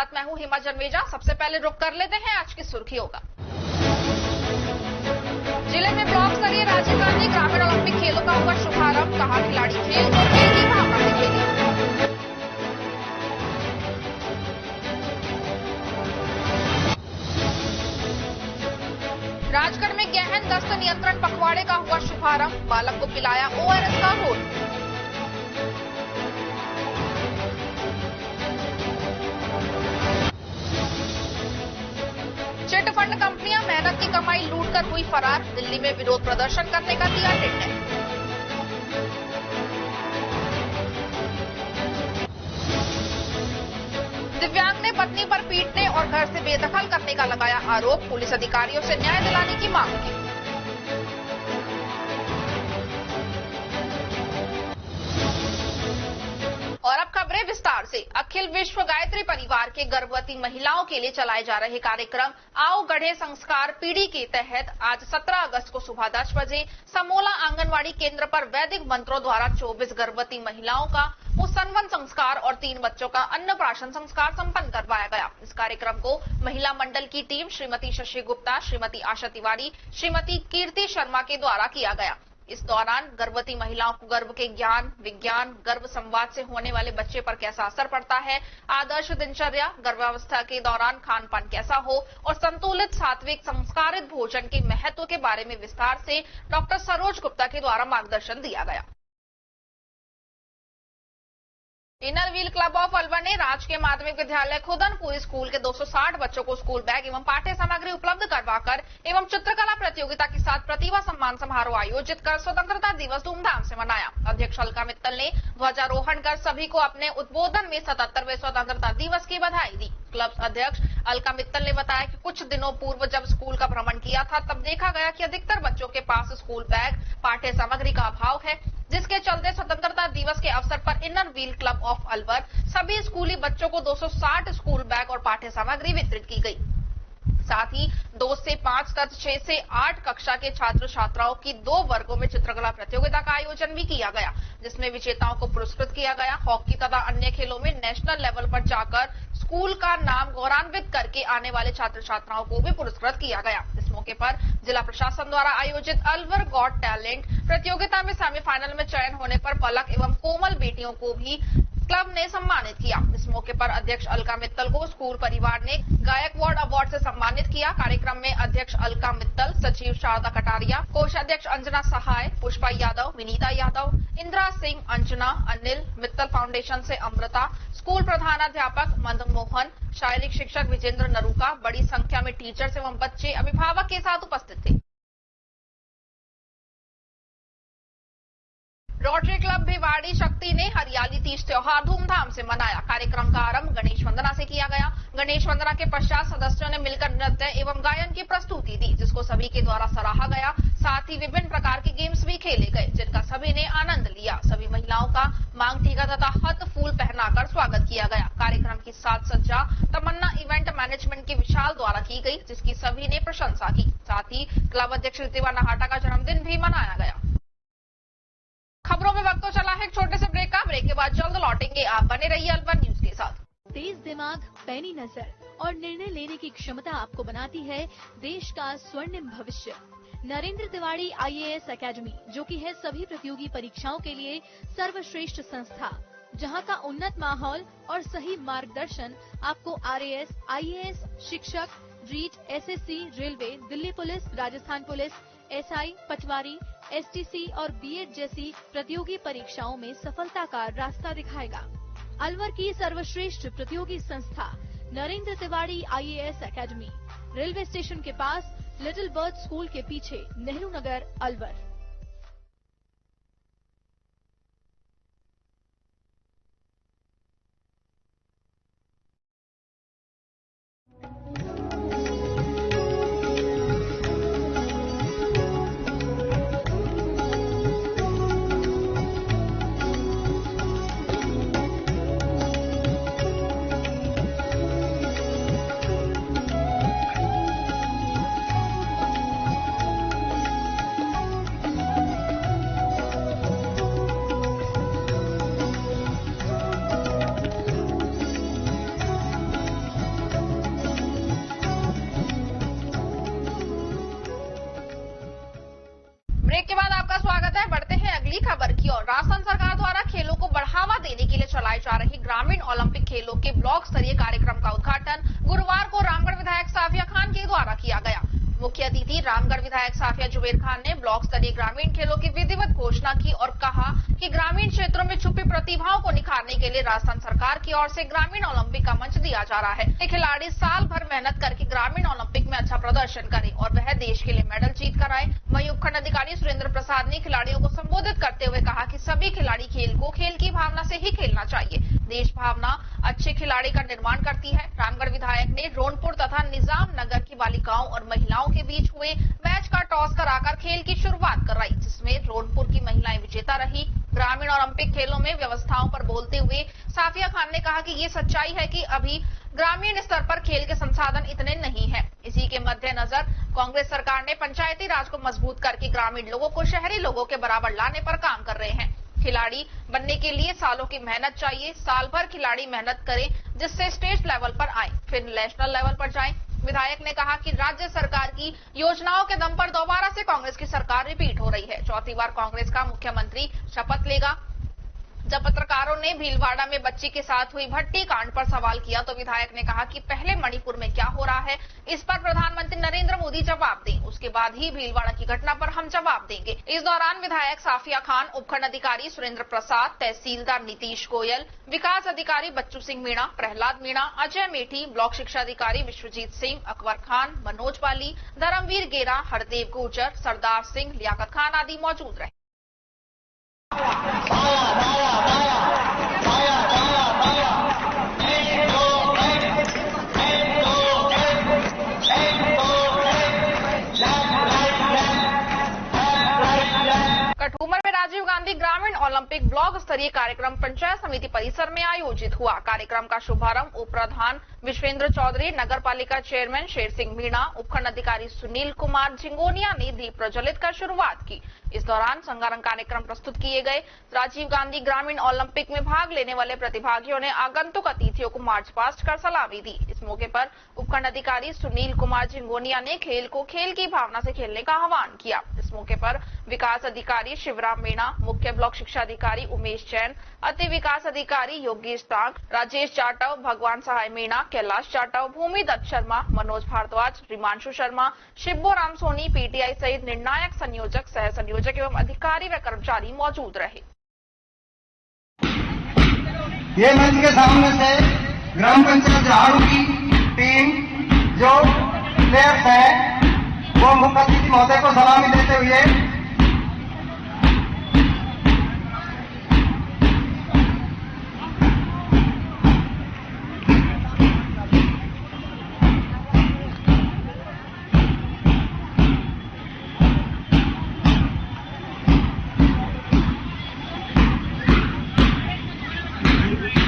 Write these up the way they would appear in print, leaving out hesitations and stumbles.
साथ मैं हूं हिमा जन्मेजा। सबसे पहले रुक कर लेते हैं आज की सुर्खियों का। जिले में ब्लॉक स्तरीय राजीव गांधी ग्रामीण ओलंपिक खेलों का हुआ शुभारंभ। कहा खिलाड़ी खेल को खेल की भावना दिखेगी। राजगढ़ में गहन दस्त नियंत्रण पखवाड़े का हुआ शुभारंभ। बालक को पिलाया ORS का घोल। चिटफंड कंपनियां मेहनत की कमाई लूटकर हुई फरार। दिल्ली में विरोध प्रदर्शन करने का दिया निर्णय। दिव्यांग ने पत्नी पर पीटने और घर से बेदखल करने का लगाया आरोप। पुलिस अधिकारियों से न्याय दिलाने की मांग की। और अब खबरें विस्तार से। अखिल विश्व गायत्री परिवार के गर्भवती महिलाओं के लिए चलाए जा रहे कार्यक्रम आओ गढ़े संस्कार पीढ़ी के तहत आज 17 अगस्त को सुबह 10 बजे समोला आंगनवाड़ी केंद्र पर वैदिक मंत्रों द्वारा 24 गर्भवती महिलाओं का मुसन्वन संस्कार और 3 बच्चों का अन्नप्राशन संस्कार संपन्न करवाया गया। इस कार्यक्रम को महिला मंडल की टीम श्रीमती शशि गुप्ता, श्रीमती आशा तिवारी, श्रीमती कीर्ति शर्मा के द्वारा किया गया। इस दौरान गर्भवती महिलाओं को गर्भ के ज्ञान, विज्ञान, गर्भ संवाद से होने वाले बच्चे पर कैसा असर पड़ता है, आदर्श दिनचर्या, गर्भावस्था के दौरान खान पान कैसा हो और संतुलित सात्विक संस्कारित भोजन के महत्व के बारे में विस्तार से डॉक्टर सरोज गुप्ता के द्वारा मार्गदर्शन दिया गया। Inner wheel club of Alwar ने राजकीय माध्यमिक विद्यालय खुदनपुर स्कूल के 260 बच्चों को स्कूल बैग एवं पाठ्य सामग्री उपलब्ध करवाकर एवं चित्रकला प्रतियोगिता के साथ प्रतिभा सम्मान समारोह आयोजित कर स्वतंत्रता दिवस धूमधाम से मनाया। अध्यक्ष अलका मित्तल ने ध्वजारोहण कर सभी को अपने उद्बोधन में 77वें स्वतंत्रता दिवस की बधाई दी। क्लब अध्यक्ष अलका मित्तल ने बताया कि कुछ दिनों पूर्व जब स्कूल का भ्रमण किया था तब देखा गया कि अधिकतर बच्चों के पास स्कूल बैग, पाठ्य सामग्री का अभाव है, जिसके चलते स्वतंत्रता दिवस के अवसर पर inner wheel club of Alwar सभी स्कूली बच्चों को 260 स्कूल बैग और पाठ्य सामग्री वितरित की गई। साथ ही 2 से 5 तथा 6 से 8 कक्षा के छात्र छात्राओं की 2 वर्गों में चित्रकला प्रतियोगिता का आयोजन भी किया गया, जिसमें विजेताओं को पुरस्कृत किया गया। हॉकी तथा अन्य खेलों में नेशनल लेवल पर जाकर स्कूल का नाम गौरवान्वित करके आने वाले छात्र छात्राओं को भी पुरस्कृत किया गया। इस मौके पर जिला प्रशासन द्वारा आयोजित अलवर गॉट टैलेंट प्रतियोगिता में सेमीफाइनल में चयन होने पर पलक एवं कोमल बेटियों को भी क्लब ने सम्मानित किया। इस मौके पर अध्यक्ष अलका मित्तल को स्कूल परिवार ने गायकवाड़ अवार्ड से सम्मानित किया। कार्यक्रम में अध्यक्ष अलका मित्तल, सचिव शारदा कटारिया, कोषाध्यक्ष अंजना सहाय, पुष्पा यादव, विनीता यादव, इंदिरा सिंह, अंजना, अनिल, मित्तल फाउंडेशन से अमृता, स्कूल प्रधानाध्यापक मदन मोहन, शारीरिक शिक्षक विजेंद्र नरूका, बड़ी संख्या में टीचर्स एवं बच्चे अभिभावक के साथ उपस्थित थे। रोटरी क्लब भिवाड़ी शक्ति ने हरियाली तीज त्योहार धूमधाम से मनाया। कार्यक्रम का आरंभ गणेश वंदना से किया गया। गणेश वंदना के पश्चात सदस्यों ने मिलकर नृत्य एवं गायन की प्रस्तुति दी, जिसको सभी के द्वारा सराहा गया। साथ ही विभिन्न प्रकार के गेम्स भी खेले गए, जिनका सभी ने आनंद लिया। सभी महिलाओं का मांग टीका तथा हथ फूल पहनाकर स्वागत किया गया। कार्यक्रम की साज सज्जा तमन्ना इवेंट मैनेजमेंट की विशाल द्वारा की गई, जिसकी सभी ने प्रशंसा की। साथ ही क्लब अध्यक्ष रितिवा नहाटा का जन्मदिन भी मनाया गया। खबरों में वक्त तो चला है एक छोटे से ब्रेक का। ब्रेक के बाद जल्द लौटेंगे। आप बने रहिए अलवर न्यूज के साथ। तेज दिमाग, पैनी नजर और निर्णय लेने की क्षमता आपको बनाती है देश का स्वर्णिम भविष्य। नरेंद्र तिवारी IAS एकेडमी, जो की है सभी प्रतियोगी परीक्षाओं के लिए सर्वश्रेष्ठ संस्था, जहां का उन्नत माहौल और सही मार्गदर्शन आपको RAS, IAS, शिक्षक, REET, SSC, railway, Delhi police, Rajasthan police, SI, पटवारी, STC और B.Ed जैसी प्रतियोगी परीक्षाओं में सफलता का रास्ता दिखाएगा। अलवर की सर्वश्रेष्ठ प्रतियोगी संस्था Narendra Tiwari IAS academy, railway station के पास, लिटिल बर्ड स्कूल के पीछे, नेहरू नगर, अलवर। ब्लॉक स्तरीय ग्रामीण खेलों की विधिवत घोषणा की और कहा कि ग्रामीण क्षेत्रों में छुपी प्रतिभाओं को निखारने के लिए राजस्थान सरकार की ओर से ग्रामीण ओलंपिक का मंच दिया जा रहा है। ये खिलाड़ी साल भर मेहनत करके ग्रामीण ओलंपिक में अच्छा प्रदर्शन करें और वह देश के लिए मेडल जीत कर आए। वहीं उपखंड अधिकारी सुरेंद्र प्रसाद ने खिलाड़ियों को संबोधित करते हुए कहा कि सभी खिलाड़ी खेल को खेल की भावना से ही खेलना चाहिए। देश भावना अच्छे खिलाड़ी का निर्माण करती है। रामगढ़ विधायक ने रोनपुर तथा निजाम नगर की बालिकाओं और महिलाओं के बीच हुए मैच का टॉस कराकर खेल की शुरुआत कराई, जिसमें रोनपुर की महिलाएं विजेता रही। ग्रामीण ओलंपिक खेलों में व्यवस्थाओं पर बोलते हुए साफिया खान ने कहा कि ये सच्चाई है कि अभी ग्रामीण स्तर पर खेल के संसाधन इतने नहीं है। इसी के मद्देनजर कांग्रेस सरकार ने पंचायती राज को मजबूत करके ग्रामीण लोगों को शहरी लोगों के बराबर लाने पर काम कर रहे हैं। खिलाड़ी बनने के लिए सालों की मेहनत चाहिए। साल भर खिलाड़ी मेहनत करें जिससे स्टेट लेवल पर आए, फिर नेशनल लेवल पर जाएं। विधायक ने कहा कि राज्य सरकार की योजनाओं के दम पर दोबारा से कांग्रेस की सरकार रिपीट हो रही है। चौथी बार कांग्रेस का मुख्यमंत्री शपथ लेगा। जब पत्रकारों ने भीलवाड़ा में बच्ची के साथ हुई भट्टी कांड पर सवाल किया तो विधायक ने कहा कि पहले मणिपुर में क्या हो रहा है इस पर प्रधानमंत्री नरेंद्र मोदी जवाब दें, उसके बाद ही भीलवाड़ा की घटना पर हम जवाब देंगे। इस दौरान विधायक साफिया खान, उपखंड अधिकारी सुरेंद्र प्रसाद, तहसीलदार नीतीश गोयल, विकास अधिकारी बच्चू सिंह मीणा, प्रहलाद मीणा, अजय मेठी, ब्लॉक शिक्षा अधिकारी विश्वजीत सिंह, अकबर खान, मनोज पाली, धर्मवीर गेरा, हरदेव गुर्जर, सरदार सिंह, लियाकत खान आदि मौजूद रहे। कठूमर में राजीव गांधी ग्रामीण ओलंपिक ब्लॉक स्तरीय कार्यक्रम पंचायत समिति परिसर में आयोजित हुआ। कार्यक्रम का शुभारंभ उप प्रधान विश्वेंद्र चौधरी, नगर पालिका चेयरमैन शेर सिंह मीणा, उपखंड अधिकारी सुनील कुमार झिंगोनिया ने दीप प्रज्वलित कर शुरुआत की। इस दौरान संगारंग कार्यक्रम प्रस्तुत किए गए। राजीव गांधी ग्रामीण ओलंपिक में भाग लेने वाले प्रतिभागियों ने आगंतुक अतिथियों को मार्च पास्ट कर सलामी दी। इस मौके पर उपखंड अधिकारी सुनील कुमार झिंगोनिया ने खेल को खेल की भावना से खेलने का आह्वान किया। इस मौके पर विकास अधिकारी शिवराम मीणा, मुख्य ब्लॉक शिक्षा अधिकारी उमेश जैन, अति विकास अधिकारी योगेश तांग, राजेश जाटव, भगवान सहाय मीणा, कैलाश जाटव, भूमि दत्त शर्मा, मनोज भारद्वाज, रिमांशु शर्मा, शिब्बो राम सोनी, पीटीआई सहित निर्णायक संयोजक, सह संयोजक एवं अधिकारी व कर्मचारी मौजूद रहे। ये मंच के सामने से ग्राम पंचायत झाड़ू की टीम जो प्लेयर्स है वो मुख्य अतिथि महोदय को सलामी देते हुए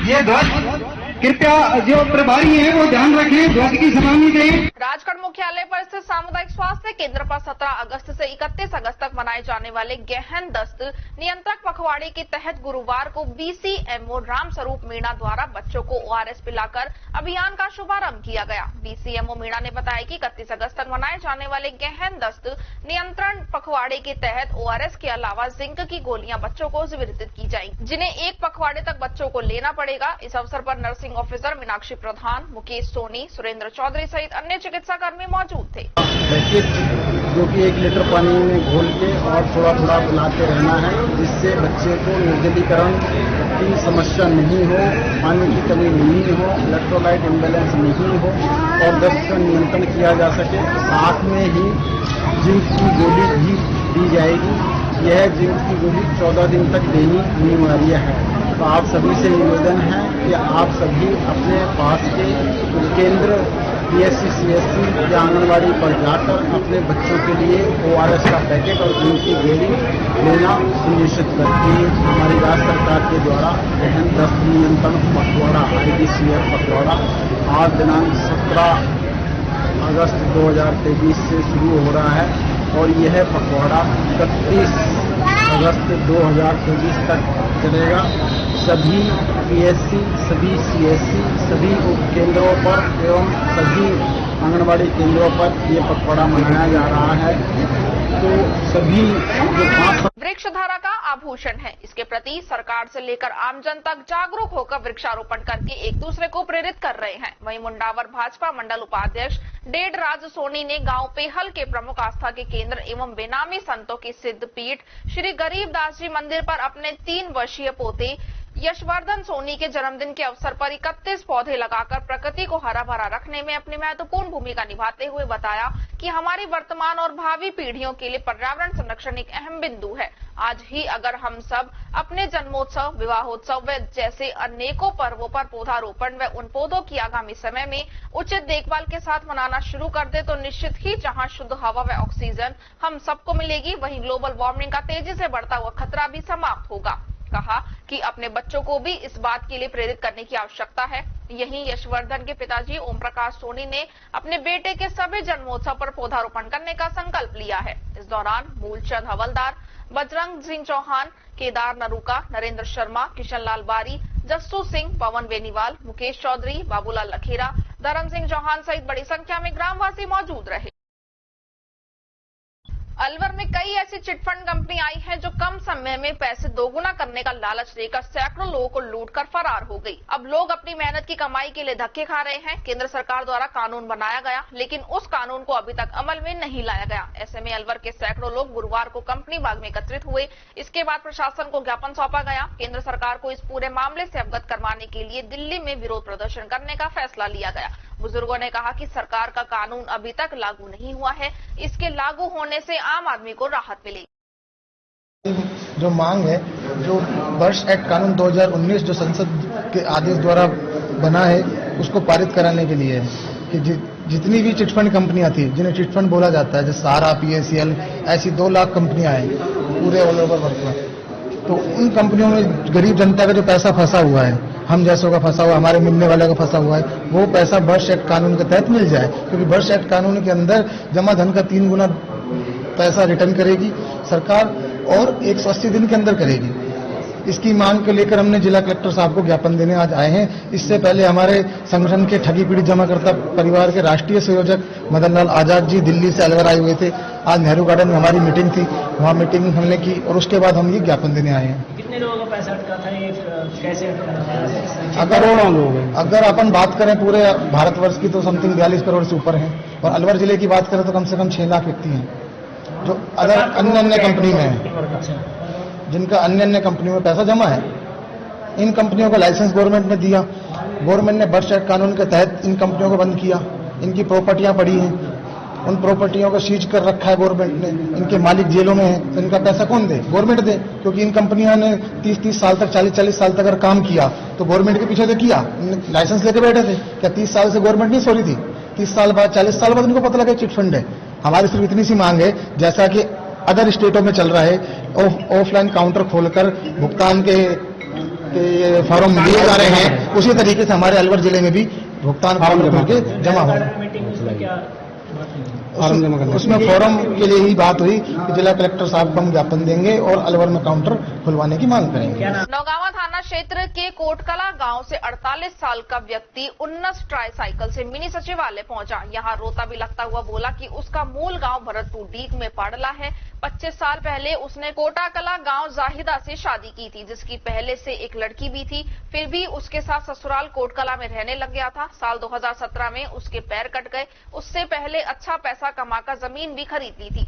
ये ध्वज कृपया जो प्रभारी हैं वो ध्यान रखें, ध्वज की सलामी दें। राजगढ़ मुख्यालय पर स्थित सामुदायिक स्वास्थ्य केंद्र पर 17 अगस्त से 31 अगस्त तक मनाए जाने वाले गहन दस्त नियंत्रक पखवाड़े के तहत गुरुवार को बीसीएमओ रामस्वरूप मीणा द्वारा बच्चों को ओआरएस पिलाकर अभियान का शुभारंभ किया गया। बीसीएमओ मीणा ने बताया कि 31 अगस्त तक मनाए जाने वाले गहन दस्त नियंत्रण पखवाड़े के तहत ओआरएस के अलावा जिंक की गोलियां बच्चों को वितरित की जाएंगी, जिन्हें एक पखवाड़े तक बच्चों को लेना पड़ेगा। इस अवसर पर नर्सिंग ऑफिसर मीनाक्षी प्रधान, मुकेश सोनी, सुरेंद्र चौधरी सहित अन्य चिकित्सा कर्मी मौजूद थे। जो कि 1 लीटर पानी में घोल के और थोड़ा थोड़ा पिलाते रहना है, जिससे बच्चे को निर्जलीकरण की समस्या नहीं हो, पानी की कमी नहीं हो, इलेक्ट्रोलाइट इम्बैलेंस नहीं हो और दस्त का नियंत्रण किया जा सके। साथ में ही जिंक की गोली भी दी जाएगी। यह जिंक की गोली 14 दिन तक देनी अनिवार्य है। तो आप सभी से निवेदन है कि आप सभी अपने पास के केंद्र पीएससी, सीएससी या आंगनबाड़ी पर जाकर अपने बच्चों के लिए ओआरएस का पैकेट और जिंक की गोली लेना सुनिश्चित करती है। हमारी राज्य सरकार के द्वारा गहन दस्त नियंत्रण पखवाड़ा IDCF पखवाड़ा आज दिनांक 17 अगस्त 2023 से शुरू हो रहा है और यह पखवाड़ा 31 अगस्त 2023 तक चलेगा। सभी पीएससी, सभी सीएससी, सभी उपकेंद्रों पर एवं सभी आंगनबाड़ी केंद्रों पर ये पखवाड़ा मनाया जा रहा है। तो सभी जो 5 वृक्षधारा का आभूषण है, इसके प्रति सरकार से लेकर आमजन तक जागरूक होकर वृक्षारोपण करके एक दूसरे को प्रेरित कर रहे हैं। वहीं मुंडावर भाजपा मंडल उपाध्यक्ष डेढ़ राज सोनी ने गांव पेहल के प्रमुख आस्था के केंद्र एवं बेनामी संतों की सिद्ध पीठ श्री गरीबदास जी मंदिर पर अपने 3 वर्षीय पोते यशवर्धन सोनी के जन्मदिन के अवसर पर 31 पौधे लगाकर प्रकृति को हरा भरा रखने में अपनी महत्वपूर्ण भूमिका निभाते हुए बताया कि हमारी वर्तमान और भावी पीढ़ियों के लिए पर्यावरण संरक्षण एक अहम बिंदु है। आज ही अगर हम सब अपने जन्मोत्सव, विवाहोत्सव व जैसे अनेकों पर्वों पर पौधारोपण व उन पौधों की आगामी समय में उचित देखभाल के साथ मनाना शुरू कर दे तो निश्चित ही जहां शुद्ध हवा व ऑक्सीजन हम सबको मिलेगी, वहीं ग्लोबल वार्मिंग का तेजी से बढ़ता हुआ खतरा भी समाप्त होगा। कहा कि अपने बच्चों को भी इस बात के लिए प्रेरित करने की आवश्यकता है। यहीं यशवर्धन के पिताजी ओम प्रकाश सोनी ने अपने बेटे के सभी जन्मोत्सव पर पौधारोपण करने का संकल्प लिया है। इस दौरान मूलचंद हवलदार, बजरंग सिंह चौहान, केदार नरूका, नरेंद्र शर्मा, किशन लाल बारी, जस्सू सिंह, पवन बेनीवाल, मुकेश चौधरी, बाबूलाल लखेरा, धर्म सिंह चौहान सहित बड़ी संख्या में ग्रामवासी मौजूद रहे। अलवर में कई ऐसी चिटफंड कंपनी आई है जो कम समय में पैसे दोगुना करने का लालच देकर सैकड़ों लोगों को लूटकर फरार हो गई। अब लोग अपनी मेहनत की कमाई के लिए धक्के खा रहे हैं। केंद्र सरकार द्वारा कानून बनाया गया, लेकिन उस कानून को अभी तक अमल में नहीं लाया गया। ऐसे में अलवर के सैकड़ों लोग गुरुवार को कंपनी बाग में एकत्रित हुए। इसके बाद प्रशासन को ज्ञापन सौंपा गया। केंद्र सरकार को इस पूरे मामले से अवगत करवाने के लिए दिल्ली में विरोध प्रदर्शन करने का फैसला लिया गया। बुजुर्गों ने कहा कि सरकार का कानून अभी तक लागू नहीं हुआ है, इसके लागू होने से आम आदमी को राहत मिलेगी। जो मांग है, जो वर्ष एक्ट कानून 2019 जो संसद के आदेश द्वारा बना है, उसको पारित कराने के लिए है कि जितनी भी चिटफंड कंपनियां थी, जिन्हें चिटफंड बोला जाता है, जैसे सहारा, पीएसीएल, ऐसी 2 लाख कंपनियां हैं पूरे ऑल ओवर वर्ल्ड में। तो उन कंपनियों में गरीब जनता का जो पैसा फंसा हुआ है, हम जैसों का फंसा हुआ, हमारे मिलने वाले का फंसा हुआ है, वो पैसा वर्ष एक्ट कानून के तहत मिल जाए। क्योंकि वर्ष एक्ट कानून के अंदर जमा धन का 3 गुना पैसा रिटर्न करेगी सरकार और 180 दिन के अंदर करेगी। इसकी मांग को लेकर हमने जिला कलेक्टर साहब को ज्ञापन देने आज आए हैं। इससे पहले हमारे संगठन के ठगी पीड़ित जमाकर्ता परिवार के राष्ट्रीय संयोजक मदन लाल आजाद जी दिल्ली से अलवर आए हुए थे। आज नेहरू गार्डन में हमारी मीटिंग थी, वहाँ मीटिंग हमने की और उसके बाद हम ये ज्ञापन देने आए हैं। कितने लोगों का पैसा अटका था, ये कैसे अटका? अगर अपन बात करें पूरे भारतवर्ष की तो समथिंग 42 करोड़ से ऊपर है, और अलवर जिले की बात करें तो कम से कम 6 लाख व्यक्ति हैं जो अदर अन्य कंपनी में है, जिनका अन्य कंपनियों में पैसा जमा है। इन कंपनियों का लाइसेंस गवर्नमेंट ने दिया, गवर्नमेंट ने वर्ष एक्ट कानून के तहत इन कंपनियों को बंद किया। इनकी प्रॉपर्टियां पड़ी हैं, उन प्रॉपर्टियों को सीज कर रखा है गवर्नमेंट ने। इनके मालिक जेलों में हैं, तो इनका पैसा कौन दे? गवर्नमेंट दे। क्योंकि इन कंपनियों ने 30-30 साल तक, 40-40 साल तक अगर काम किया तो गवर्नमेंट के पीछे तो किया, लाइसेंस लेके बैठे थे। क्या 30 साल से गवर्नमेंट नहीं सो रही थी? 30 साल बाद, 40 साल बाद इनको पता लगा चिटफंड है। हमारी सिर्फ इतनी सी मांग है, जैसा कि अदर स्टेटों में चल रहा है, ऑफलाइन काउंटर खोलकर भुगतान के फॉर्म दिए जा रहे हैं, उसी तरीके से हमारे अलवर जिले में भी भुगतान फॉर्म करके जमा हो। उसमें फॉर्म के लिए ही बात हुई कि जिला कलेक्टर साहब को हम ज्ञापन देंगे और अलवर में काउंटर खुलवाने की मांग करेंगे। नौगावा थाना क्षेत्र के कोटकला गांव से 48 साल का व्यक्ति 19 ट्राईसाइकिल से मिनी सचिवालय पहुंचा। यहां रोता भी लगता हुआ बोला कि उसका मूल गांव भरतपुर डीग में पाडला है। 25 साल पहले उसने कोटाकला गांव जाहिदा से शादी की थी, जिसकी पहले से एक लड़की भी थी। फिर भी उसके साथ ससुराल कोटकला में रहने लग गया था। साल 2017 में उसके पैर कट गए। उससे पहले अच्छा पैसा कमाकर जमीन भी खरीद ली थी।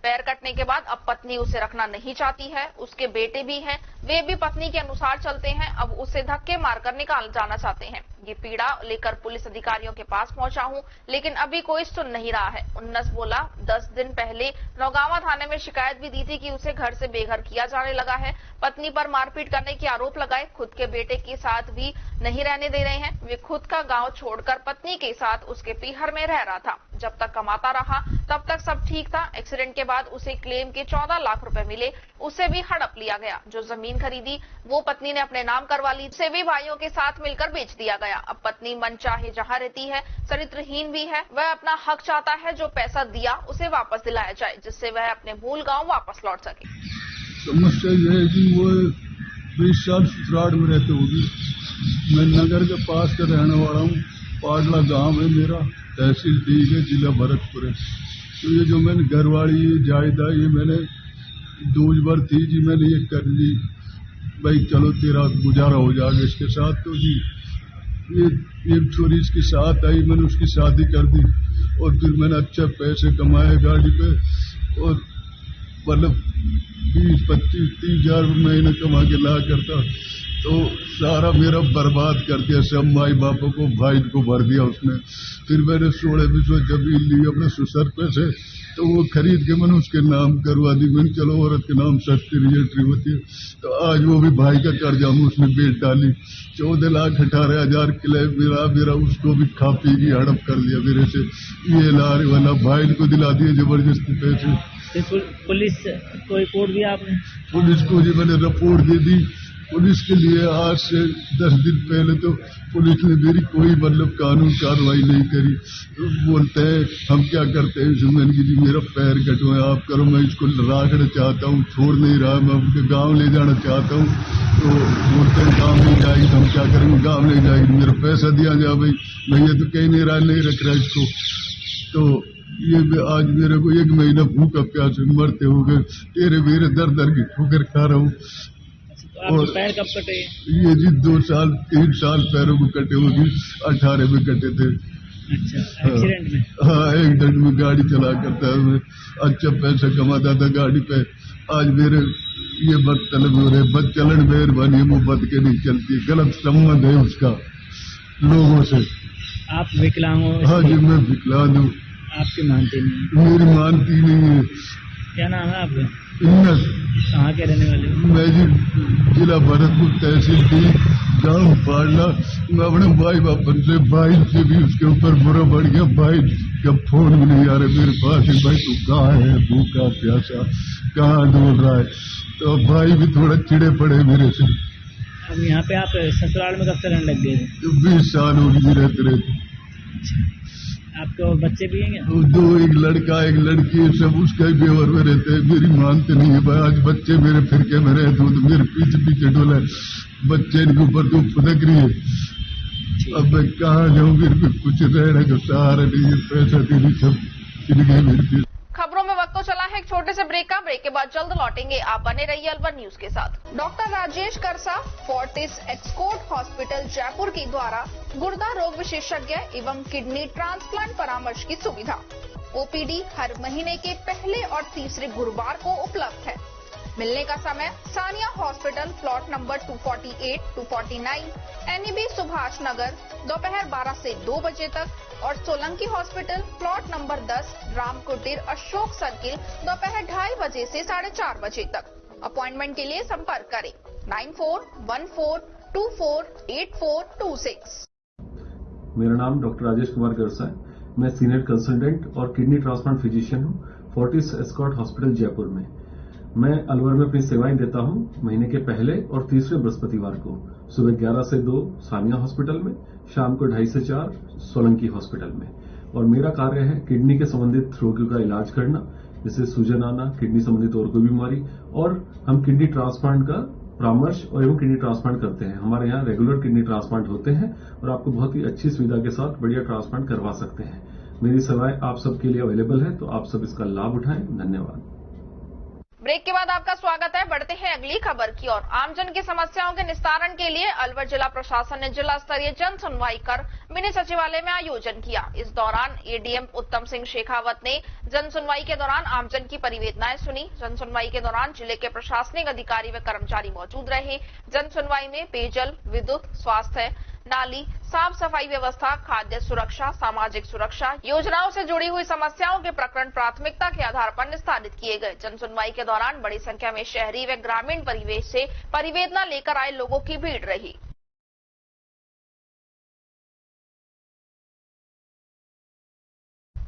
पैर कटने के बाद अब पत्नी उसे रखना नहीं चाहती है। उसके बेटे भी हैं, वे भी पत्नी के अनुसार चलते हैं। अब उसे धक्के मारकर निकाल जाना चाहते हैं। ये पीड़ा लेकर पुलिस अधिकारियों के पास पहुंचा हूं, लेकिन अभी कोई सुन नहीं रहा है। 19 बोला 10 दिन पहले नौगावा थाने में शिकायत भी दी थी कि उसे घर से बेघर किया जाने लगा है। पत्नी पर मारपीट करने के आरोप लगाए। खुद के बेटे के साथ भी नहीं रहने दे रहे हैं। वे खुद का गांव छोड़कर पत्नी के साथ उसके पीहर में रह रहा था। जब तक कमाता रहा तब तक सब ठीक था। एक्सीडेंट के बाद उसे क्लेम के 14 लाख रुपए मिले, उसे भी हड़प लिया गया। जो जमीन खरीदी वो पत्नी ने अपने नाम करवा ली, उसे भी भाइयों के साथ मिलकर बेच दिया गया। अब पत्नी मनचाहे जहां रहती है, चरित्रहीन भी है। वह अपना हक चाहता है, जो पैसा दिया उसे वापस दिलाया जाए, जिससे वह अपने मूल गांव वापस लौट सके। समस्या यह है कि वो 20 साल ससुराल में रहते होगी। मैं नगर के पास का रहने वाला हूँ। पाडला गांव है मेरा, तहसील ठीक है, जिला भरतपुर है। तो ये जो मैंने घरवाली जायदा ये मैंने 2 बार थी जी, मैंने ये कर ली भाई, चलो तेरा गुजारा हो जाएगा इसके साथ। तो जी ये एक छोरी इसके साथ आई, मैंने उसकी शादी कर दी और फिर मैंने अच्छा पैसे कमाए गाड़ी पे और मतलब 20-25-30 हजार महीने कमा के ला करता। तो सारा मेरा बर्बाद कर दिया, सब माई बापों को भाई को भर दिया उसने। फिर मैंने 16-20 जमीन ली अपने ससुर पे से, तो वो खरीद के मैंने उसके नाम करवा दी। मैंने चलो औरत के नाम सस्ती रजिस्ट्री होती है। तो आज वो भी भाई का कर्जा में उसने बेच डाली। 14,18,000 किले मेरा उसको भी खा पी की हड़प कर लिया मेरे से। ये लारे वाला भाई को दिला दिए जबरदस्ती पैसे। पुलिस को रिपोर्ट दिया आपने? पुलिस को जी मैंने रिपोर्ट दे दी। पुलिस के लिए आज से 10 दिन पहले तो पुलिस ने मेरी कोई मतलब कानून कार्रवाई नहीं करी। तो बोलते हैं हम क्या करते हैं इसमें कि जी मेरा पैर कटवाए आप करो, मैं इसको राखना चाहता हूँ, छोड़ नहीं रहा, मैं उनके गांव ले जाना चाहता हूँ। तो बोलते हैं गांव नहीं जाएगी, हम क्या करेंगे, गांव नहीं जाएगी, मेरा पैसा दिया जाए भाई, मैं ये तो कहीं नहीं रहा, नहीं रख रहा इसको। तो ये आज मेरे को 1 महीना भूखा प्यासे मरते हो गए, तेरे मेरे दर की ठोकर खा रहा हूँ। और पैर कब कटे? ये जी 2-3 साल पैरों को कटे होगी, 18 में कटे थे। अच्छा, एक्सीडेंट में? हाँ, एक्सीडेंट में गाड़ी चला करता है, मैं अच्छा पैसा कमाता था गाड़ी पे। आज मेरे ये बद तलब हो रहे, बद चलन मेहरबानी वो बद के नहीं चलती, गलत संबंध है उसका लोगों से। आप विकलांग हो? हाँ जी मैं विकलांग हूँ। आपकी मानती नहीं? मेरी मानती नहीं है। क्या नाम है आपका? इन्नस। कहाँ के रहने वाले? मैं जी जिला भरतपुर, तहसील थी, गाँव पाडला। मैं अपने भाई बापन से, भाई से भी उसके ऊपर बुरा बढ़ गया। भाई का फोन भी नहीं आ रहा मेरे पास, भाई तू कहाँ है, भूखा प्यासा कहाँ ढूंढ रहा है। तो भाई भी थोड़ा चिड़े पड़े मेरे से। अब यहाँ पे आप ससुराल में कब से रहने लग गए थे? 20 साल हो गए रहते। आपके बच्चे भी हैं? 2, एक लड़का एक लड़की, सब उसका ही बेवर में रहते हैं, मेरी मानते नहीं है भाई। आज बच्चे मेरे फिरके में रहते हो तो मेरे पीछे डोला, बच्चे इनके ऊपर तो फुदक रही है। अब मैं कहाँ जाऊँ, मेरे पे कुछ रहने का सहारा नहीं है, पैसा देनी सब छिन गए मेरे पे। खबरों में वक्त तो चला है एक छोटे से ब्रेक का। ब्रेक के बाद जल्द लौटेंगे, आप बने रहिए अलवर न्यूज के साथ। डॉक्टर राजेश करसा, फोर्टिस एक्सकोर्ट हॉस्पिटल जयपुर के द्वारा गुर्दा रोग विशेषज्ञ एवं किडनी ट्रांसप्लांट परामर्श की सुविधा। ओपीडी हर महीने के पहले और तीसरे गुरुवार को उपलब्ध है। मिलने का समय Saniya hospital, plot number 248, 249, NEB Subhash Nagar, दोपहर 12 से 2 बजे तक, और Solanki hospital, plot number 10, Ram Kutir, Ashok circle, दोपहर 2:30 बजे से 4:30 बजे तक। अपॉइंटमेंट के लिए संपर्क करें 9414248426। मेरा नाम डॉक्टर राजेश कुमार करसा है। मैं सीनियर कंसल्टेंट और किडनी ट्रांसप्लांट फिजिशियन हूँ, फोर्टिस एस्कॉर्ट हॉस्पिटल जयपुर में। मैं अलवर में अपनी सेवाएं देता हूं महीने के पहले और तीसरे बृहस्पतिवार को, सुबह 11 से 2 सानिया हॉस्पिटल में, शाम को 2:30 से 4 सोलंकी हॉस्पिटल में। और मेरा कार्य है किडनी के संबंधित रोगियों का इलाज करना, जैसे सूजन आना, किडनी संबंधित और कोई बीमारी, और हम किडनी ट्रांसप्लांट का परामर्श और एवं किडनी ट्रांसप्लांट करते हैं। हमारे यहाँ रेगुलर किडनी ट्रांसप्लांट होते हैं और आपको बहुत ही अच्छी सुविधा के साथ बढ़िया ट्रांसप्लांट करवा सकते हैं। मेरी सेवाएं आप सबके लिए अवेलेबल है, तो आप सब इसका लाभ उठाएं। धन्यवाद। ब्रेक के बाद आपका स्वागत है। बढ़ते हैं अगली खबर की ओर। आमजन की समस्याओं के निस्तारण के लिए अलवर जिला प्रशासन ने जिला स्तरीय जन सुनवाई कर मिनी सचिवालय में आयोजन किया। इस दौरान एडीएम उत्तम सिंह शेखावत ने जन सुनवाई के दौरान आमजन की परिवेदनाएं सुनी। जन सुनवाई के दौरान जिले के प्रशासनिक अधिकारी व कर्मचारी मौजूद रहे। जन सुनवाई में पेयजल, विद्युत, स्वास्थ्य, नाली, साफ सफाई व्यवस्था, खाद्य सुरक्षा, सामाजिक सुरक्षा योजनाओं से जुड़ी हुई समस्याओं के प्रकरण प्राथमिकता के आधार पर निस्तारित किए गए। जन सुनवाई के दौरान बड़ी संख्या में शहरी व ग्रामीण परिवेश से परिवेदना लेकर आए लोगों की भीड़ रही।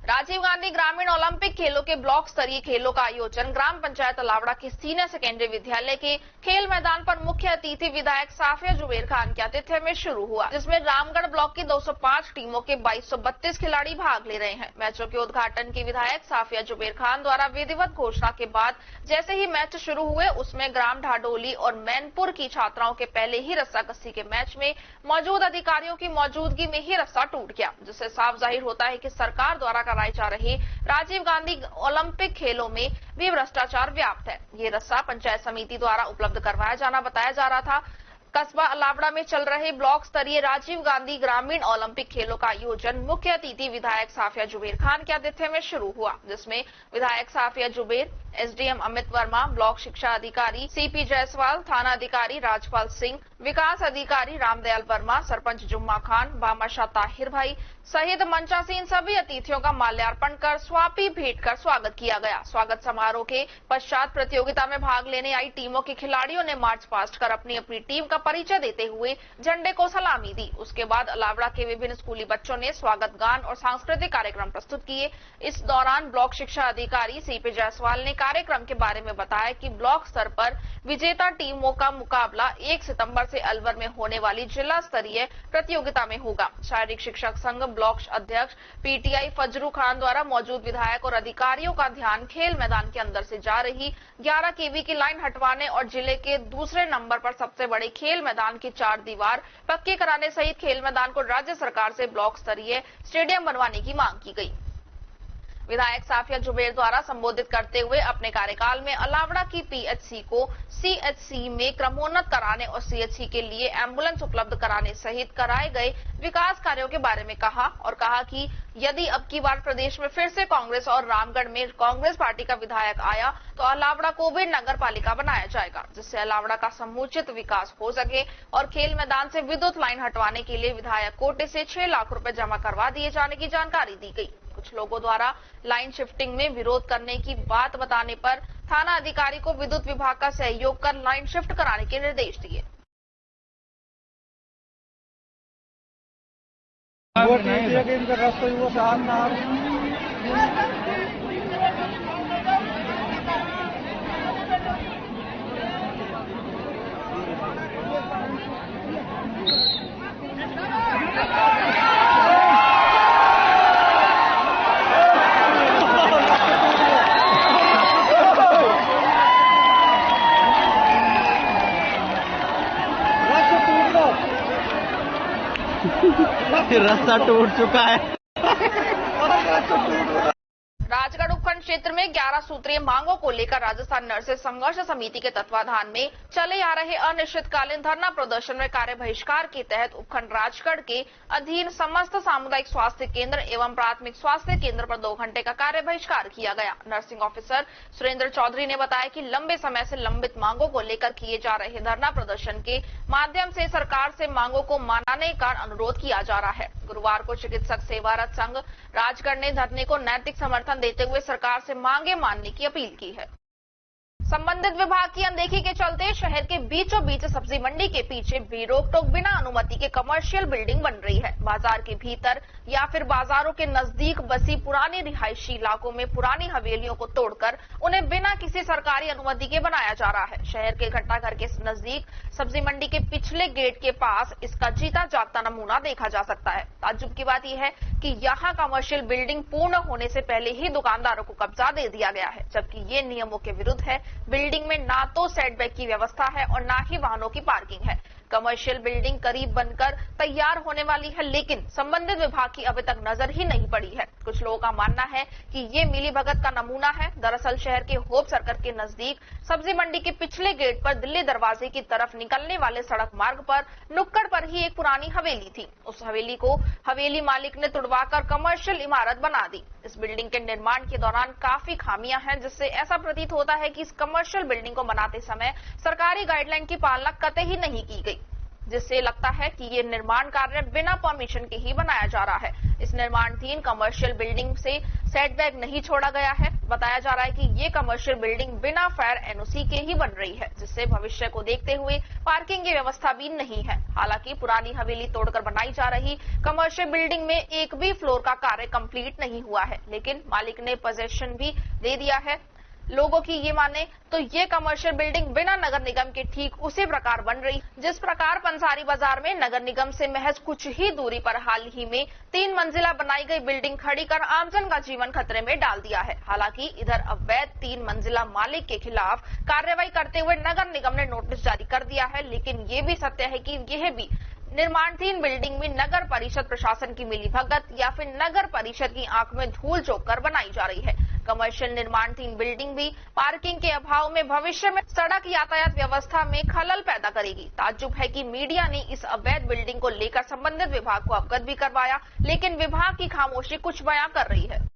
राजीव गांधी ग्रामीण ओलंपिक खेलों के ब्लॉक स्तरीय खेलों का आयोजन ग्राम पंचायत अलावड़ा के सीनियर सेकेंडरी विद्यालय के खेल मैदान पर मुख्य अतिथि विधायक साफिया जुबेर खान के आतिथ्य में शुरू हुआ, जिसमें रामगढ़ ब्लॉक की 205 टीमों के 2232 खिलाड़ी भाग ले रहे हैं। मैचों के उद्घाटन की विधायक साफिया जुबेर खान द्वारा विधिवत घोषणा के बाद जैसे ही मैच शुरू हुए, उसमें ग्राम ढाडोली और मैनपुर की छात्राओं के पहले ही रस्साकसी के मैच में मौजूद अधिकारियों की मौजूदगी में ही रस्सा टूट गया, जिससे साफ जाहिर होता है कि सरकार द्वारा कराए जा रहे राजीव गांधी ओलंपिक खेलों में भी भ्रष्टाचार व्याप्त है। ये रस्सा पंचायत समिति द्वारा उपलब्ध करवाया जाना बताया जा रहा था। कस्बा अलावड़ा में चल रहे ब्लॉक स्तरीय राजीव गांधी ग्रामीण ओलंपिक खेलों का आयोजन मुख्य अतिथि विधायक साफिया जुबेर खान के आतिथ्य में शुरू हुआ, जिसमें विधायक साफिया जुबेर, एसडीएम अमित वर्मा, ब्लॉक शिक्षा अधिकारी सीपी जायसवाल, थाना अधिकारी राजपाल सिंह, विकास अधिकारी रामदयाल वर्मा, सरपंच जुम्मा खान, बामाशाह ताहिर भाई सहित मंचासीन सभी अतिथियों का माल्यार्पण कर स्वापी भेंट कर स्वागत किया गया। स्वागत समारोह के पश्चात प्रतियोगिता में भाग लेने आई टीमों के खिलाड़ियों ने मार्च पास्ट कर अपनी अपनी टीम का परिचय देते हुए झंडे को सलामी दी। उसके बाद अलावड़ा के विभिन्न स्कूली बच्चों ने स्वागत गान और सांस्कृतिक कार्यक्रम प्रस्तुत किए। इस दौरान ब्लॉक शिक्षा अधिकारी सीपी जायसवाल ने कार्यक्रम के बारे में बताया कि ब्लॉक स्तर पर विजेता टीमों का मुकाबला 1 सितंबर से अलवर में होने वाली जिला स्तरीय प्रतियोगिता में होगा। शारीरिक शिक्षक संघ ब्लॉक अध्यक्ष पीटीआई फजरू खान द्वारा मौजूद विधायक और अधिकारियों का ध्यान खेल मैदान के अंदर से जा रही 11 केवी की लाइन हटवाने और जिले के दूसरे नंबर पर सबसे बड़े खेल मैदान की 4 दीवार पक्की कराने सहित खेल मैदान को राज्य सरकार से ब्लॉक स्तरीय स्टेडियम बनवाने की मांग की गई। विधायक साफिया जुबेर द्वारा संबोधित करते हुए अपने कार्यकाल में अलावड़ा की पीएचसी को सीएचसी में क्रमोन्नत कराने और सीएचसी के लिए एम्बुलेंस उपलब्ध कराने सहित कराए गए विकास कार्यों के बारे में कहा और कहा कि यदि अब की बार प्रदेश में फिर से कांग्रेस और रामगढ़ में कांग्रेस पार्टी का विधायक आया तो अलावड़ा को भी नगर पालिका बनाया जाएगा, जिससे अलावड़ा का समुचित विकास हो सके और खेल मैदान से विद्युत लाइन हटवाने के लिए विधायक कोटे से 6 लाख रुपए जमा करवा दिए जाने की जानकारी दी गई। कुछ लोगों द्वारा लाइन शिफ्टिंग में विरोध करने की बात बताने पर थाना अधिकारी को विद्युत विभाग का सहयोग कर लाइन शिफ्ट कराने के निर्देश दिए। रास्ता टूट चुका है। राजगढ़ उपखंड क्षेत्र में 11 सूत्रीय मांगों को लेकर राजस्थान नर्सेज संघर्ष समिति के तत्वाधान में चले आ रहे अनिश्चितकालीन धरना प्रदर्शन में कार्य बहिष्कार के तहत उपखंड राजगढ़ के अधीन समस्त सामुदायिक स्वास्थ्य केंद्र एवं प्राथमिक स्वास्थ्य केंद्र पर 2 घंटे का कार्य बहिष्कार किया गया। नर्सिंग ऑफिसर सुरेंद्र चौधरी ने बताया कि लंबे समय से लंबित मांगों को लेकर किए जा रहे धरना प्रदर्शन के माध्यम से सरकार से मांगों को मनाने का अनुरोध किया जा रहा है। गुरुवार को चिकित्सक सेवारत संघ राजगढ़ ने धरने को नैतिक समर्थन देते हुए सरकार से मांगे मानने की अपील की है। संबंधित विभाग की अनदेखी के चलते शहर के बीचों बीच सब्जी मंडी के पीछे बेरोक टोक बिना अनुमति के कमर्शियल बिल्डिंग बन रही है। बाजार के भीतर या फिर बाजारों के नजदीक बसी पुरानी रिहायशी इलाकों में पुरानी हवेलियों को तोड़कर उन्हें बिना किसी सरकारी अनुमति के बनाया जा रहा है। शहर के घंटाघर के नजदीक सब्जी मंडी के पिछले गेट के पास इसका जीता जागता नमूना देखा जा सकता है। ताज्जुब की बात यह है कि यहाँ कमर्शियल बिल्डिंग पूर्ण होने से पहले ही दुकानदारों को कब्जा दे दिया गया है, जबकि ये नियमों के विरुद्ध है। बिल्डिंग में ना तो सेटबैक की व्यवस्था है और ना ही वाहनों की पार्किंग है। कमर्शियल बिल्डिंग करीब बनकर तैयार होने वाली है, लेकिन संबंधित विभाग की अभी तक नजर ही नहीं पड़ी है। कुछ लोगों का मानना है कि ये मिलीभगत का नमूना है। दरअसल शहर के होप सर्कल के नजदीक सब्जी मंडी के पिछले गेट पर दिल्ली दरवाजे की तरफ निकलने वाले सड़क मार्ग पर नुक्कड़ पर ही एक पुरानी हवेली थी। उस हवेली को हवेली मालिक ने तुड़वाकर कमर्शियल इमारत बना दी। इस बिल्डिंग के निर्माण के दौरान काफी खामियां हैं, जिससे ऐसा प्रतीत होता है कि इस कमर्शियल बिल्डिंग को बनाते समय सरकारी गाइडलाइन की पालना कतई ही नहीं की गई। जिससे लगता है कि ये निर्माण कार्य बिना परमिशन के ही बनाया जा रहा है। इस निर्माणाधीन कमर्शियल बिल्डिंग से सेटबैक नहीं छोड़ा गया है। बताया जा रहा है कि ये कमर्शियल बिल्डिंग बिना फायर एनओसी के ही बन रही है, जिससे भविष्य को देखते हुए पार्किंग की व्यवस्था भी नहीं है। हालांकि पुरानी हवेली तोड़कर बनाई जा रही कमर्शियल बिल्डिंग में एक भी फ्लोर का कार्य कंप्लीट नहीं हुआ है, लेकिन मालिक ने पोजेशन भी दे दिया है। लोगों की ये माने तो ये कमर्शियल बिल्डिंग बिना नगर निगम के ठीक उसी प्रकार बन रही, जिस प्रकार पंसारी बाजार में नगर निगम से महज कुछ ही दूरी पर हाल ही में 3 मंजिला बनाई गई बिल्डिंग खड़ी कर आमजन का जीवन खतरे में डाल दिया है। हालांकि इधर अवैध 3 मंजिला मालिक के खिलाफ कार्रवाई करते हुए नगर निगम ने नोटिस जारी कर दिया है, लेकिन ये भी सत्य है कि यह भी निर्माणाधीन बिल्डिंग में नगर परिषद प्रशासन की मिलीभगत या फिर नगर परिषद की आंख में धूल झोंक कर बनाई जा रही है। कमर्शियल निर्माणाधीन बिल्डिंग भी पार्किंग के अभाव में भविष्य में सड़क यातायात व्यवस्था में खलल पैदा करेगी। ताज्जुब है कि मीडिया ने इस अवैध बिल्डिंग को लेकर संबंधित विभाग को अवगत भी करवाया, लेकिन विभाग की खामोशी कुछ बयां कर रही है।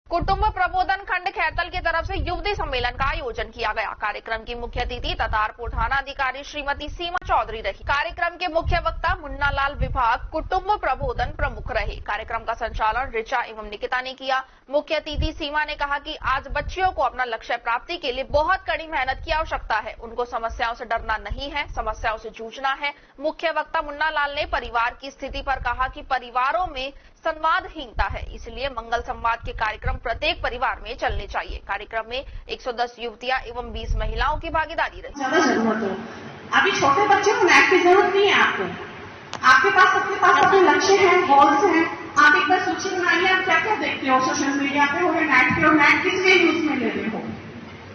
कुटुंब प्रबोधन खंड खैतल की तरफ से युवती सम्मेलन का आयोजन किया गया। कार्यक्रम की मुख्य अतिथि ततारपुर थाना अधिकारी श्रीमती सीमा चौधरी रही। कार्यक्रम के मुख्य वक्ता मुन्ना लाल विभाग कुटुंब प्रबोधन प्रमुख रहे। कार्यक्रम का संचालन ऋचा एवं निकिता ने किया। मुख्य अतिथि सीमा ने कहा कि आज बच्चियों को अपना लक्ष्य प्राप्ति के लिए बहुत कड़ी मेहनत की आवश्यकता है। उनको समस्याओं से डरना नहीं है, समस्याओं से जूझना है। मुख्य वक्ता मुन्ना लाल ने परिवार की स्थिति पर कहा कि परिवारों में संवादहीनता है, इसलिए मंगल संवाद के कार्यक्रम प्रत्येक परिवार में चलने चाहिए। कार्यक्रम में 110 युवतियां एवं 20 महिलाओं की भागीदारी रही। ज्यादा जरूरत हो, अभी छोटे बच्चे को नेट की जरूरत नहीं है आपको। आपके पास अपने लक्ष्य हैं, गोल्स हैं। आप एक बार सूची बनाइए, आप क्या क्या देखते हो सोशल मीडिया पे हो या नेट पे हो, नेट किस लिए यूज में ले रहे हो,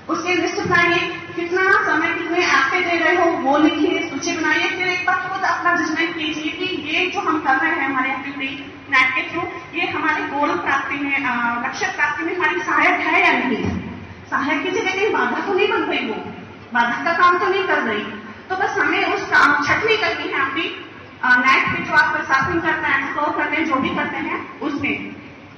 उसकी लिस्ट बनाइए। कितना समय कितने ऐप पे दे रहे हो वो लिखिए, सूची बनाइए। फिर एक बार खुद अपना जजमेंट कीजिए कि ये जो हम कर रहे हैं हमारे एक्टिविटी नेट के थ्रू, ये हमारे गोल प्राप्ति में, लक्ष्य प्राप्ति में हमारी सहायक है या नहीं। सहायक की जगह कहीं बाधा तो नहीं बन रही, वो बाधा का काम तो नहीं कर रही। तो बस हमें उस छटनी करनी है अपनी नेट पे जो आप प्रशासन करते हैं, एक्सप्लोर करते हैं, जो भी करते हैं उसमें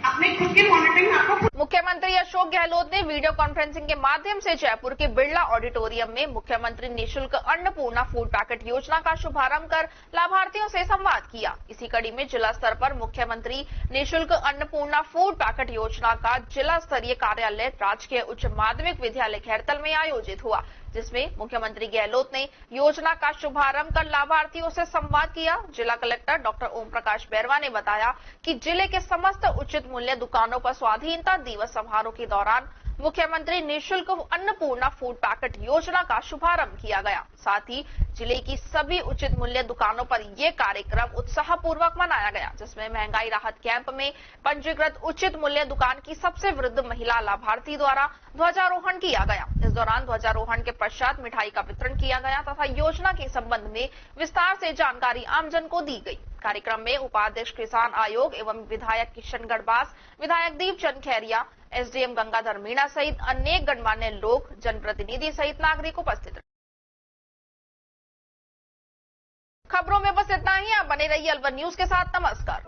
अपने खुद की मॉनिटरिंग आपको। मुख्यमंत्री अशोक गहलोत ने वीडियो कॉन्फ्रेंसिंग के माध्यम से जयपुर के बिरला ऑडिटोरियम में मुख्यमंत्री निःशुल्क अन्नपूर्णा फूड पैकेट योजना का शुभारंभ कर लाभार्थियों से संवाद किया। इसी कड़ी में जिला स्तर पर मुख्यमंत्री निःशुल्क अन्नपूर्णा फूड पैकेट योजना का जिला स्तरीय कार्यालय राजकीय उच्च माध्यमिक विद्यालय खैरतल में आयोजित हुआ, जिसमें मुख्यमंत्री गहलोत ने योजना का शुभारंभ कर लाभार्थियों से संवाद किया। जिला कलेक्टर डॉक्टर ओम प्रकाश बैरवा ने बताया कि जिले के समस्त उचित मूल्य दुकानों पर स्वाधीनता दिवस समारोह के दौरान मुख्यमंत्री निःशुल्क अन्नपूर्णा फूड पैकेट योजना का शुभारंभ किया गया। साथ ही जिले की सभी उचित मूल्य दुकानों पर यह कार्यक्रम उत्साहपूर्वक मनाया गया, जिसमें महंगाई राहत कैंप में पंजीकृत उचित मूल्य दुकान की सबसे वृद्ध महिला लाभार्थी द्वारा ध्वजारोहण किया गया। इस दौरान ध्वजारोहण के पश्चात मिठाई का वितरण किया गया तथा योजना के संबंध में विस्तार से जानकारी आमजन को दी गई। कार्यक्रम में उपाध्यक्ष किसान आयोग एवं विधायक किशन गढ़बास, विधायक दीपचंद खैरिया, एसडीएम गंगाधर मीणा सहित अनेक गणमान्य लोग, जनप्रतिनिधि सहित नागरिक उपस्थित रहे। खबरों में बस इतना ही। आप बने रहिए अलवर न्यूज के साथ। नमस्कार।